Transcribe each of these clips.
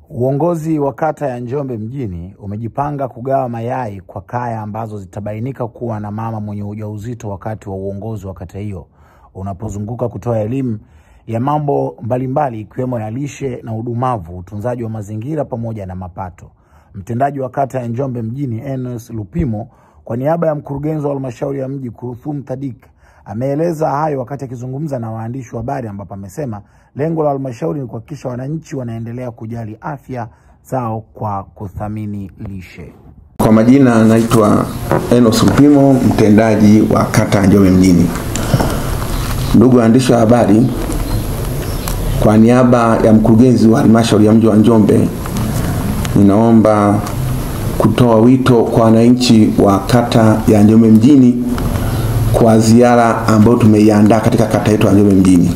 Uongozi wa kata ya Njombe mjini umejipanga kugawa mayai kwa kaya ambazo zitabainika kuwa na mama mwenye ujauzito wakati wa uongozi wa kata hiyo unapozunguka kutoa elimu ya mambo mbalimbali ikiwemo ya lishe na udumavu, utunzaji wa mazingira pamoja na mapato. Mtendaji wa kata ya Njombe mjini Enos Lupimo kwa niaba ya mkurugenzi wa halmashauri ya mji Kuruthum Thadik ameeleza hayo wakati akizungumza na waandishi wa habari, ambapo amesema lengo la halmashauri ni kuhakikisha wananchi wanaendelea kujali afya zao kwa kuthamini lishe. Kwa majina naitwa Enos Lupimo, mtendaji wa kata ya Njombe mjini. Ndugu waandishi wa habari, kwa niaba ya mkurugenzi wa halmashauri ya mji wa Njombe, ninaomba kutoa wito kwa wananchi wa kata ya Njombe mjini kwa ziara ambayo tumeiandaa katika kata yetu ya Njombe mjini.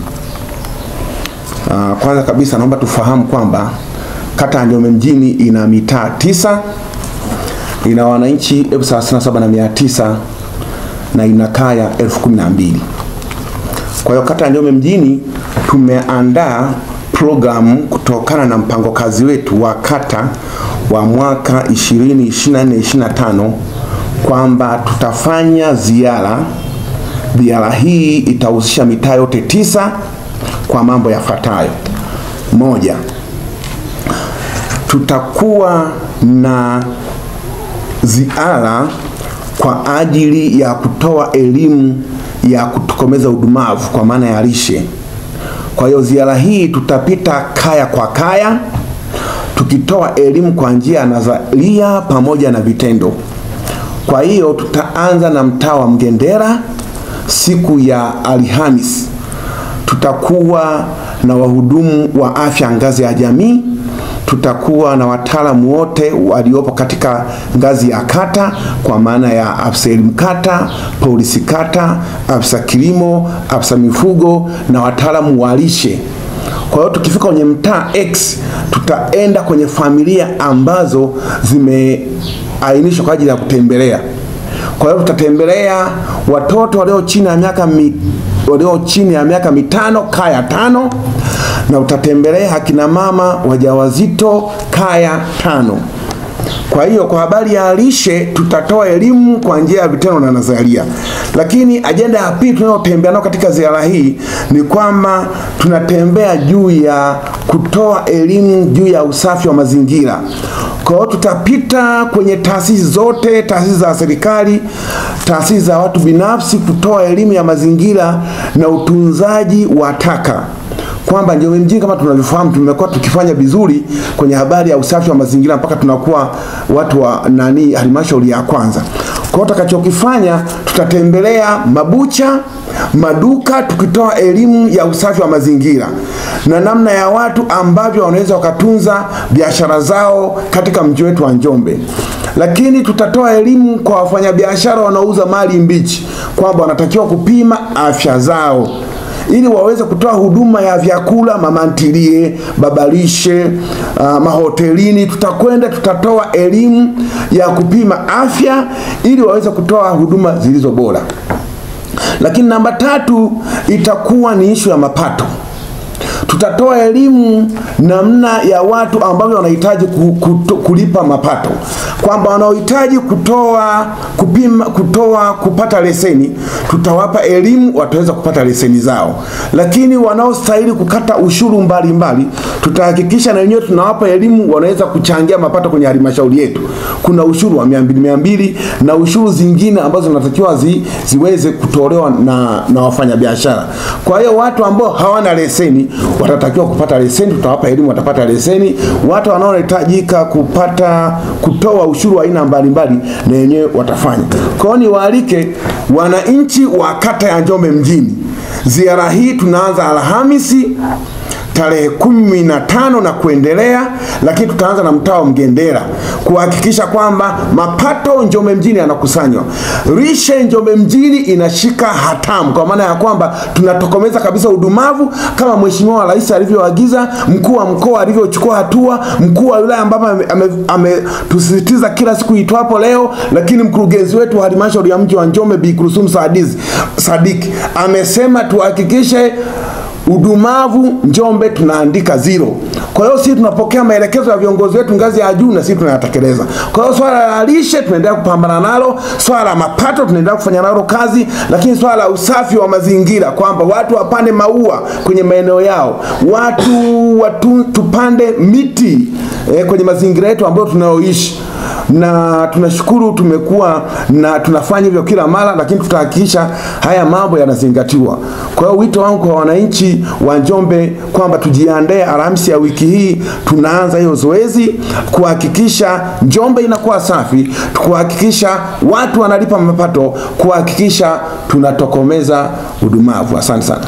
Kwanza kabisa naomba tufahamu kwamba kata ya Njombe mjini ina mitaa 9, ina wananchi 37,900 na ina kaya 12,000. Kwa hiyo kata ya Njombe mjini tumeandaa programu kutokana na mpango kazi wetu wa kata wa mwaka 2024-2025 kwamba tutafanya ziara. Ziara hii itahusisha mitaa yote 9 kwa mambo yafuatayo. 1, tutakuwa na ziara kwa ajili ya kutoa elimu ya kutokomeza udumavu kwa maana ya lishe. Kwa hiyo ziara hii tutapita kaya kwa kaya tukitoa elimu kwa njia ya nadharia pamoja na vitendo. Kwa hiyo tutaanza na mtaa wa Mgendera siku ya Alhamisi. Tutakuwa na wahudumu wa afya ngazi ya jamii, tutakuwa na wataalamu wote waliopo katika ngazi ya kata kwa maana ya afisa elimu kata, polisi kata, afisa kilimo, afisa mifugo na wataalamu wa lishe. Kwa hiyo tukifika kwenye mtaa X tutaenda kwenye familia ambazo zimeainishwa kwa ajili ya kutembelea. Kwa hiyo tutatembelea watoto walio chini ya miaka 5 kaya 5, na utatembelea akina mama wajawazito kaya 5. Kwa hiyo kwa habari ya lishe tutatoa elimu kwa njia ya vitendo na nadharia. Lakini ajenda ya pili tunayotembea nayo katika ziara hii ni kwamba tunatembea juu ya kutoa elimu juu ya usafi wa mazingira. Kwa hiyo tutapita kwenye taasisi zote, taasisi za serikali, taasisi za watu binafsi, kutoa elimu ya mazingira na utunzaji wa taka. Kwamba Njombe mjini kama tunavyofahamu tumekuwa tukifanya vizuri kwenye habari ya usafi wa mazingira mpaka tunakuwa watu wa halmashauri ya kwanza. Kwa hiyo tutakachokifanya tutatembelea mabucha, maduka tukitoa elimu ya usafi wa mazingira na namna ya watu ambavyo wanaweza wakatunza biashara zao katika mji wetu wa Njombe. Lakini tutatoa elimu kwa wafanyabiashara wanaouza mali mbichi kwamba wanatakiwa kupima afya zao ili waweze kutoa huduma ya vyakula, mama ntilie, babalishe, mahotelini. Tutatoa elimu ya kupima afya ili waweze kutoa huduma zilizo bora. Lakini namba 3 itakuwa ni issue ya mapato. Tutatoa elimu namna ya watu ambao wanahitaji kulipa mapato, kwamba wanaohitaji kupata leseni tutawapa elimu, wataweza kupata leseni zao. Lakini wanaostahili kukata ushuru mbalimbali tutahakikisha na wenyewe tunawapa elimu, wanaweza kuchangia mapato kwenye halmashauri yetu. Kuna ushuru wa 200 na ushuru zingine ambazo zinatakiwa ziweze kutolewa na wafanyabiashara. Kwa hiyo watu ambao hawana leseni watatakiwa kupata leseni, tutawapa elimu, watapata leseni. Watu wanaohitajika kutoa ushuru wa aina mbalimbali na wenyewe watafanya. Kwa hiyo niwaalike wananchi wa kata ya Njombe mjini. Ziara hii tunaanza Alhamisi tarehe 15 na kuendelea, lakini tutaanza na mtaa wa Mgendera kuhakikisha kwamba mapato Njombe mjini yanakusanywa. Lishe Njombe mjini inashika hatamu kwa maana ya kwamba tunatokomeza kabisa udumavu kama Mheshimiwa Rais alivyoagiza, mkuu wa mkoa alivyochukua hatua, mkuu wa wilaya ambapo ametusisitiza kila siku itwapo leo, lakini mkurugenzi wetu wa halmashauri ya mji wa Njombe Bi Kuruthum Thadik amesema tuhakikishe udumavu Njombe Njombe tunaandika 0. Kwa hiyo sisi tunapokea maelekezo ya viongozi wetu ngazi ya juu na sisi tunayatekeleza. Kwa hiyo swala la lishe tunaendelea kupambana nalo, swala la mapato tunaendelea kufanya nalo kazi, lakini swala la usafi wa mazingira, kwamba watu wapande maua kwenye maeneo yao, watu tupande miti kwenye mazingira yetu ambayo tunayoishi. Na tunashukuru tumekuwa na tunafanya hivyo kila mara, lakini tutahakikisha haya mambo yanazingatiwa. Kwa hiyo wito wangu kwa wananchi wa Njombe kwamba tujiandae, Alhamisi ya wiki hii tunaanza hiyo zoezi kuhakikisha Njombe inakuwa safi, kuhakikisha watu wanalipa mapato, kuhakikisha tunatokomeza udumavu. Asante sana.